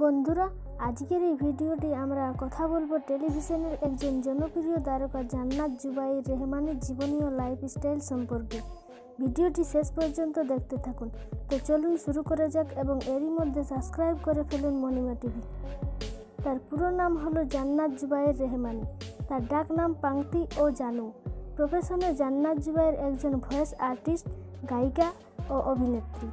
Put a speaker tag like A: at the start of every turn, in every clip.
A: বন্ধুরা, আজকের এই ভিডিওটি আমরা কথা বলবো টেলিভিশনের একজন জনপ্রিয় তারকা জান্নাত জুবাইর রেহমানের জীবনী ও লাইফস্টাইল সম্পর্কে। ভিডিওটি শেষ পর্যন্ত দেখতে থাকুন। তো চলুন শুরু করা যাক এবং এরই মধ্যে সাবস্ক্রাইব করে ফেলুন মণিমা টিভি। তার পুরো নাম হলো জান্নাত জুবাইর রেহমানি। তার ডাক নাম পাংতি ও জানু। প্রফেশনে জান্নাত জুবাইর একজন ভয়েস আর্টিস্ট, গায়িকা ও অভিনেত্রী।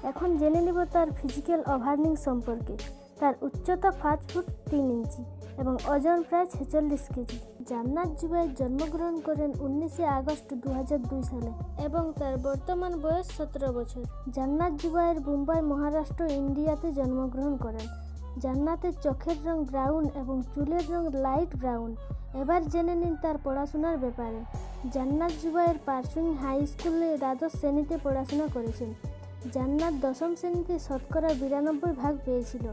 A: এখন জেনে নেব তার ফিজিক্যাল ওভারনিং সম্পর্কে। তার উচ্চতা 5 ফুট 3 ইঞ্চি এবং ওজন প্রায় 46 কেজি। জান্নাত জুবাইর জন্মগ্রহণ করেন 19 আগস্ট 2002 সালে এবং তার বর্তমান বয়স 17 বছর। জান্নাত জুবাইর মুম্বাই, মহারাষ্ট্র, ইন্ডিয়াতে জন্মগ্রহণ করেন। জান্নাতের চোখের রং ব্রাউন এবং চুলের রং লাইট ব্রাউন। এবার জেনে নিন তার পড়াশোনার ব্যাপারে। জান্নাত জুবাইর পারসুইং হাই স্কুলে দ্বাদশ শ্রেণীতে পড়াশোনা করেছেন। জান্নাত দশম শ্রেণীতে শতকরা 92 ভাগ পেয়েছিল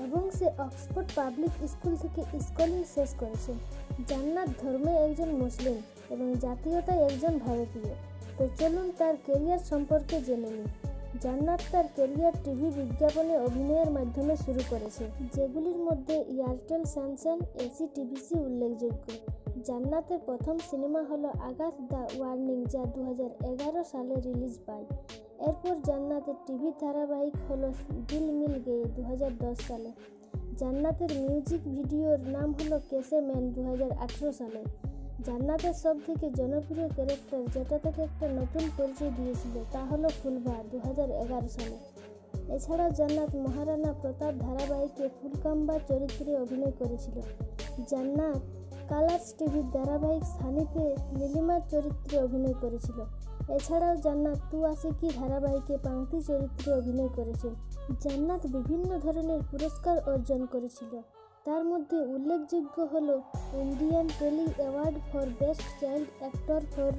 A: এবং সে অক্সফোর্ড পাবলিক স্কুল থেকে স্কুলিং শেষ করেছে। জান্নাত ধর্মে একজন মুসলিম এবং জাতীয়তায় একজন ভারতীয়। তো চলুন তার কেরিয়ার সম্পর্কে জেনে নিই। জান্নাত তার কেরিয়ার টিভি বিজ্ঞাপনে অভিনয়ের মাধ্যমে শুরু করেছে, যেগুলির মধ্যে এয়ারটেল, স্যামসাং, এসি, টিভিসি উল্লেখযোগ্য। জান্নাতের প্রথম সিনেমা হলো আগাথ দ্য ওয়ার্নিং, যা 2011 সালে রিলিজ পায়। এরপর জান্নাতের টিভি ধারাবাহিক হলো দিল মিল গয়ে 2010 সালে। জান্নাতের মিউজিক ভিডিওর নাম হলো কেসে ম্যান 2018 সালে। জান্নাতের সব থেকে জনপ্রিয় ক্যারেক্টার, যেটা থেকে একটা নতুন পরিচয় দিয়েছিল, তা হলো ফুলভা 2011 সালে। এছাড়াও জান্নাত মহারানা প্রতাপ ধারাবাহিকে ফুলকাম্বা চরিত্রে অভিনয় করেছিল। জান্নাত কালার্স টিভির ধারাবাহিক সানিতে নীলিমার চরিত্রে অভিনয় করেছিল। এছাড়াও জান্নাত তু আশিকি ধারাবাহিকে পাংতি চরিত্রে অভিনয় করেছেন। জান্নাত বিভিন্ন ধরনের পুরস্কার অর্জন করেছিল। তার মধ্যে উল্লেখযোগ্য হল Indian tele award for best child actor for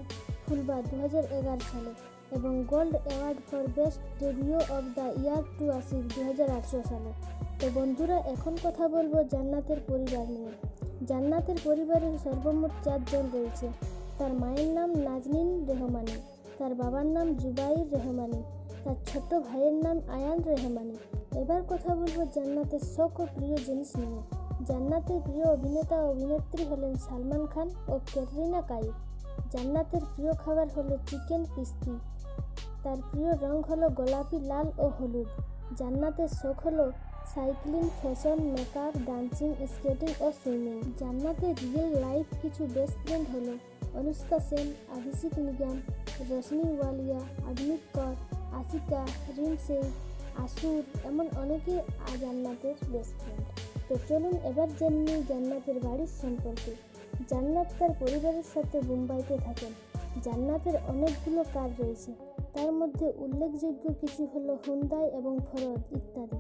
A: Phulwa 2011 সালে এবং gold award for best debut of the year to Ashiq 2018 সালে। তো বন্ধুরা, এখন কথা বলবো জান্নাতের পরিবার নিয়ে। জান্নাতের পরিবারের সর্বমোট 4 জন রয়েছে। তার মায়ের নাম নাজনীন রেহমানি, তার বাবার নাম জুবাইর রেহমানি, তার ছোট ভাইয়ের নাম আয়ান রেহমানি। এবার কথা বলবো জান্নাতের শখ ও প্রিয় জিনিস নিয়ে। জান্নাতের প্রিয় অভিনেতা ও অভিনেত্রী হলেন সালমান খান ও ক্যাটরিনা কাইফ। জান্নাতের প্রিয় খাবার হলো চিকেন পিস্তি। তার প্রিয় রং হলো গোলাপি, লাল ও হলুদ। জান্নাতের শখ হলো cycling, fashion, makeup, dancing, skating ও সুইমিং। জান্নাতের রিয়েল লাইফ কিছু বেস্ট ফ্রেন্ড হলো অনুষ্কা সেন, অভিষেক নিগম, রোশনি ওয়ালিয়া, অমিত কর, আশিকা, রিম সেন, আসুর, এমন অনেকে জান্নাতের বেস্ট ফ্রেন্ড। তো চলুন এবার জেনে নিই জান্নাতের বাড়ির সম্পর্কে। জান্নাত তার পরিবারের সাথে মুম্বাইতে থাকেন। জান্নাতের অনেকগুলো কার রয়েছে, তার মধ্যে উল্লেখযোগ্য কিছু হলো হুন্দাই এবং ফরদ ইত্যাদি।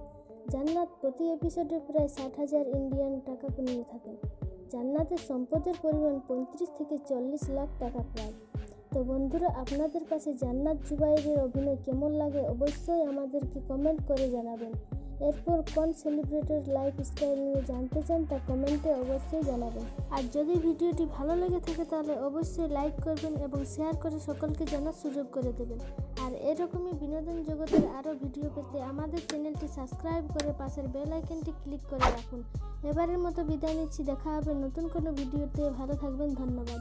A: জান্নাত প্রতি এপিসোডে প্রায় 60,000 ইন্ডিয়ান টাকা নিয়ে থাকেন। জান্নাতের সম্পদের পরিমাণ 35 থেকে 40 লাখ টাকা প্রায়। তো বন্ধুরা, আপনাদের কাছে জান্নাত জুবাইরের অভিনয় কেমন লাগে অবশ্যই আমাদেরকে কমেন্ট করে জানাবেন। এরপর কোন সেলিব্রিটির লাইফস্টাইল নিয়ে জানতে চান তা কমেন্টে অবশ্যই জানাবেন। আর যদি ভিডিওটি ভালো লেগে থাকে তাহলে অবশ্যই লাইক করবেন এবং শেয়ার করে সকলকে জানার সুযোগ করে দেবেন। আর এরকমই বিনোদন জগতের আরও ভিডিও পেতে আমাদের চ্যানেলটি সাবস্ক্রাইব করে পাশের বেল আইকনটি ক্লিক করে রাখুন। এবারের মতো বিদায় নিচ্ছি, দেখা হবে নতুন কোনো ভিডিওতে। ভালো থাকবেন, ধন্যবাদ।